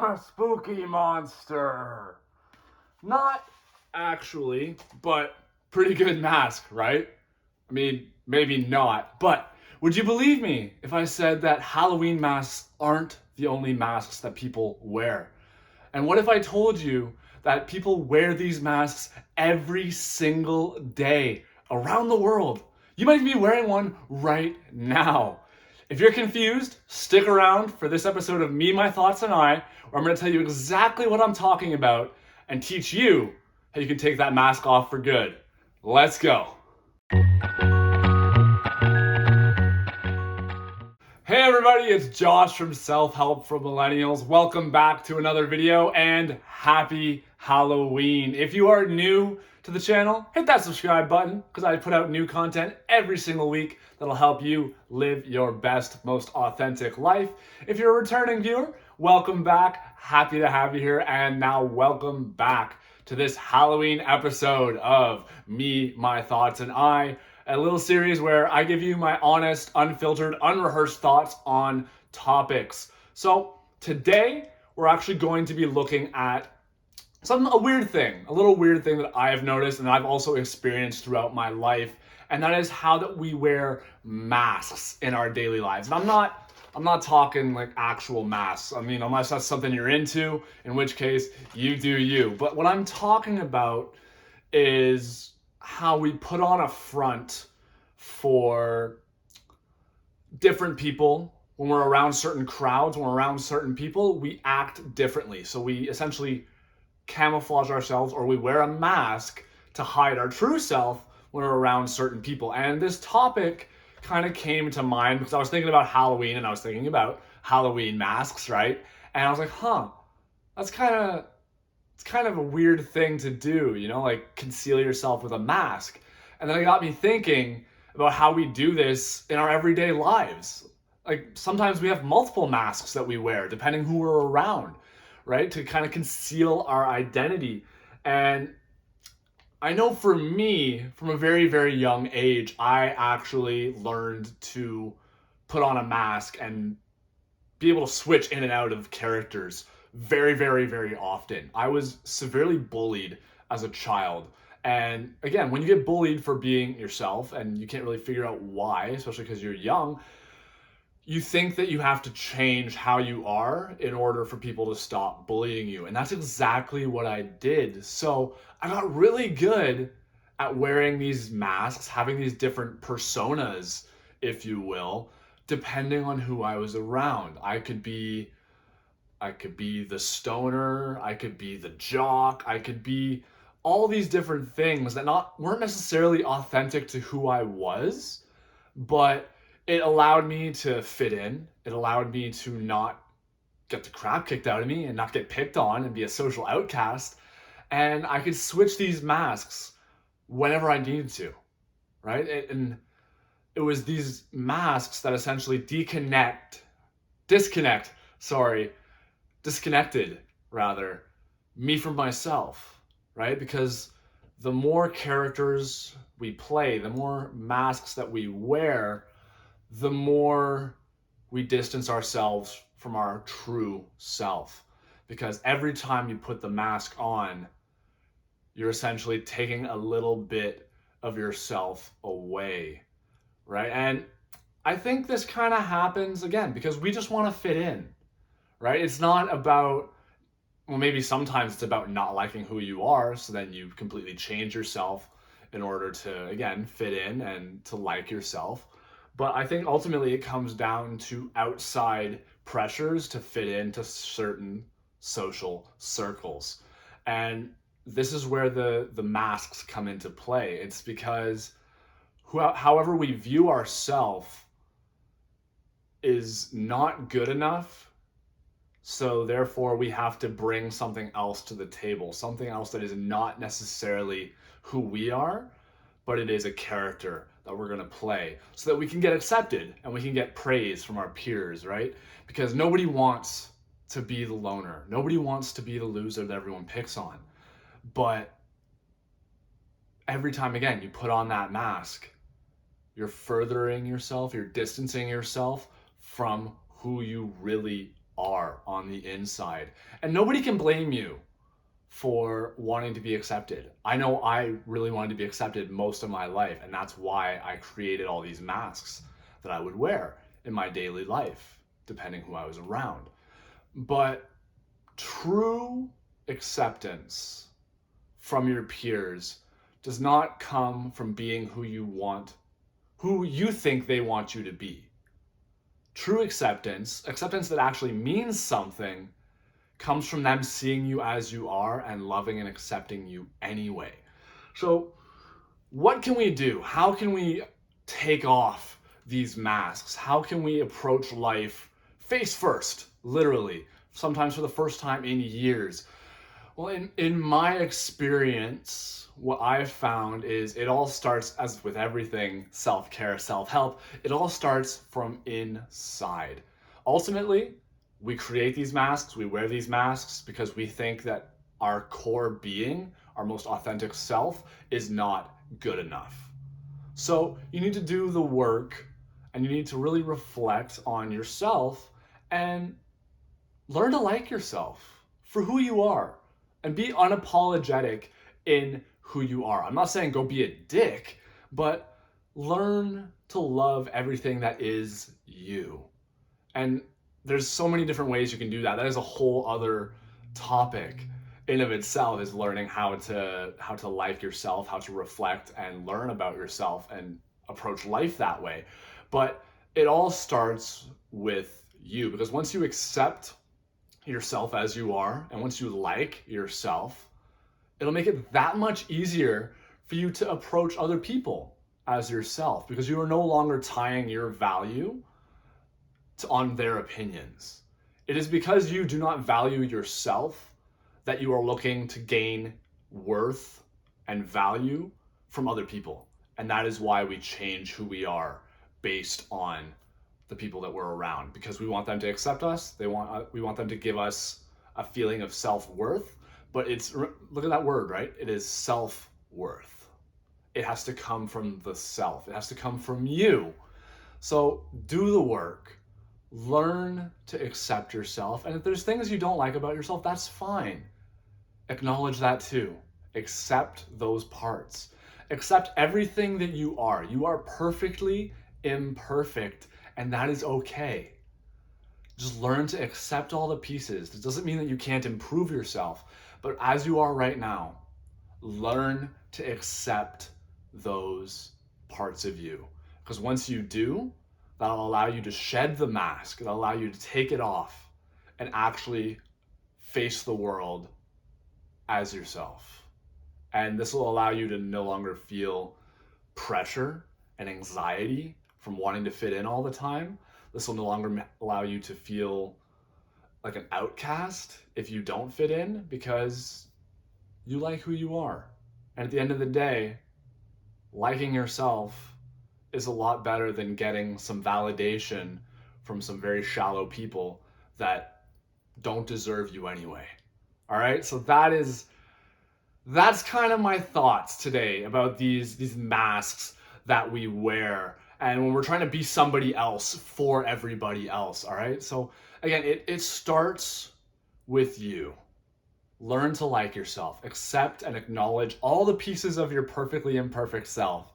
a spooky monster. Not actually, but pretty good mask, right? I mean, maybe not, but would you believe me if I said that Halloween masks aren't the only masks that people wear? And what if I told you that people wear these masks every single day around the world? You might be wearing one right now. If you're confused, stick around for this episode of Me, My Thoughts, and I, where I'm going to tell you exactly what I'm talking about and teach you how you can take that mask off for good. Let's go. Hey everybody, it's Josh from Self-Help for Millennials. Welcome back to another video and happy Halloween. If you are new to the channel, hit that subscribe button because I put out new content every single week that'll help you live your best, most authentic life. If you're a returning viewer, welcome back. Happy to have you here, and now welcome back to this Halloween episode of Me, My Thoughts, and I. A little series where I give you my honest, unfiltered, unrehearsed thoughts on topics. So today we're actually going to be looking at a little weird thing that I have noticed and I've also experienced throughout my life, and that is how that we wear masks in our daily lives. And I'm not talking like actual masks. I mean, unless that's something you're into, in which case you do you. But what I'm talking about is how we put on a front for different people. When we're around certain crowds, when we're around certain people, we act differently. So we essentially camouflage ourselves, or we wear a mask to hide our true self when we're around certain people. And this topic kind of came to mind because I was thinking about Halloween and I was thinking about Halloween masks, right? And I was like, that's kind of a weird thing to do, you know, like conceal yourself with a mask. And then it got me thinking about how we do this in our everyday lives. Like sometimes we have multiple masks that we wear depending who we're around, right? To kind of conceal our identity. And I know for me, from a very, very young age, I actually learned to put on a mask and be able to switch in and out of characters very, very, very often. I was severely bullied as a child. And again, when you get bullied for being yourself and you can't really figure out why, especially because you're young, you think that you have to change how you are in order for people to stop bullying you. And that's exactly what I did. So I got really good at wearing these masks, having these different personas, if you will, depending on who I was around. I could be the stoner, I could be the jock, I could be all these different things that weren't necessarily authentic to who I was, but it allowed me to fit in. It allowed me to not get the crap kicked out of me and not get picked on and be a social outcast. And I could switch these masks whenever I needed to, right? And it was these masks that essentially disconnected rather me from myself, right? Because the more characters we play, the more masks that we wear, the more we distance ourselves from our true self. Because every time you put the mask on, you're essentially taking a little bit of yourself away, right? And I think this kind of happens again because we just want to fit in, right? It's not about, well, maybe sometimes it's about not liking who you are, so then you completely change yourself in order to, again, fit in and to like yourself. But I think ultimately it comes down to outside pressures to fit into certain social circles. And this is where the masks come into play. It's because however we view ourselves is not good enough. So therefore we have to bring something else to the table, something else that is not necessarily who we are, but it is a character that we're going to play so that we can get accepted and we can get praise from our peers, right? Because nobody wants to be the loner. Nobody wants to be the loser that everyone picks on. But every time, again, you put on that mask, you're furthering yourself, you're distancing yourself from who you really are on the inside. And nobody can blame you for wanting to be accepted. I know I really wanted to be accepted most of my life, and that's why I created all these masks that I would wear in my daily life, depending who I was around. But true acceptance from your peers does not come from being who you think they want you to be. True acceptance that actually means something, comes from them seeing you as you are and loving and accepting you anyway. So what can we do? How can we take off these masks? How can we approach life face first, literally, sometimes for the first time in years? Well, in my experience, what I've found is it all starts, as with everything, self-care, self-help, it all starts from inside. Ultimately, we create these masks, we wear these masks because we think that our core being, our most authentic self, is not good enough. So you need to do the work, and you need to really reflect on yourself and learn to like yourself for who you are and be unapologetic in who you are. I'm not saying go be a dick, but learn to love everything that is you. And there's so many different ways you can do that. That is a whole other topic in of itself, is learning how to like yourself, how to reflect and learn about yourself and approach life that way. But it all starts with you, because once you accept yourself as you are, and once you like yourself, it'll make it that much easier for you to approach other people as yourself, because you are no longer tying your value on their opinions. It is because you do not value yourself that you are looking to gain worth and value from other people. And that is why we change who we are based on the people that we're around, because we want them to accept us. We want them to give us a feeling of self-worth. But look at that word, right? It is self-worth. It has to come from the self. It has to come from you. So do the work. Learn to accept yourself. And if there's things you don't like about yourself, that's fine. Acknowledge that too. Accept those parts. Accept everything that you are. You are perfectly imperfect, and that is okay. Just learn to accept all the pieces. It doesn't mean that you can't improve yourself, but as you are right now, learn to accept those parts of you. Because once you do, that'll allow you to shed the mask. It'll allow you to take it off and actually face the world as yourself. And this will allow you to no longer feel pressure and anxiety from wanting to fit in all the time. This will no longer allow you to feel like an outcast if you don't fit in, because you like who you are. And at the end of the day, liking yourself is a lot better than getting some validation from some very shallow people that don't deserve you anyway. All right, so that's kind of my thoughts today about these masks that we wear, and when we're trying to be somebody else for everybody else. All right, so again, it starts with you. Learn to like yourself, accept and acknowledge all the pieces of your perfectly imperfect self,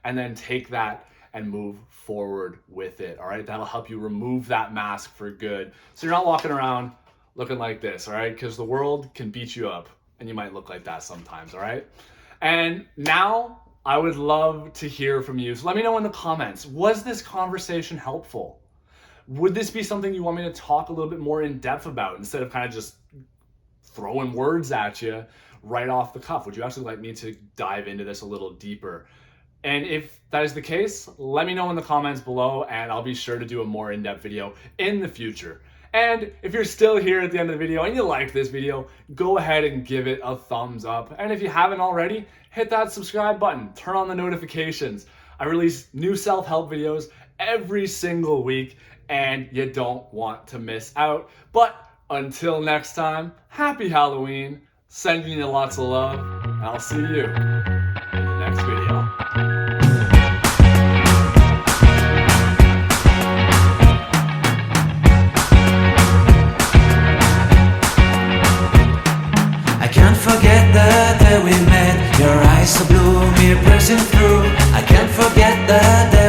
and then take that and move forward with it. All right, that'll help you remove that mask for good, so you're not walking around looking like this. All right, because the world can beat you up and you might look like that sometimes. All right, and now I would love to hear from you. So let me know in the comments, was this conversation helpful? Would this be something you want me to talk a little bit more in depth about instead of kind of just throwing words at you right off the cuff? Would you actually like me to dive into this a little deeper? And if that is the case, let me know in the comments below, and I'll be sure to do a more in-depth video in the future. And if you're still here at the end of the video and you liked this video, go ahead and give it a thumbs up. And if you haven't already, hit that subscribe button, turn on the notifications. I release new self-help videos every single week, and you don't want to miss out. But until next time, happy Halloween, sending you lots of love, and I'll see you in the next video. day we met. Your eyes so blue, me pressing through. I can't forget the day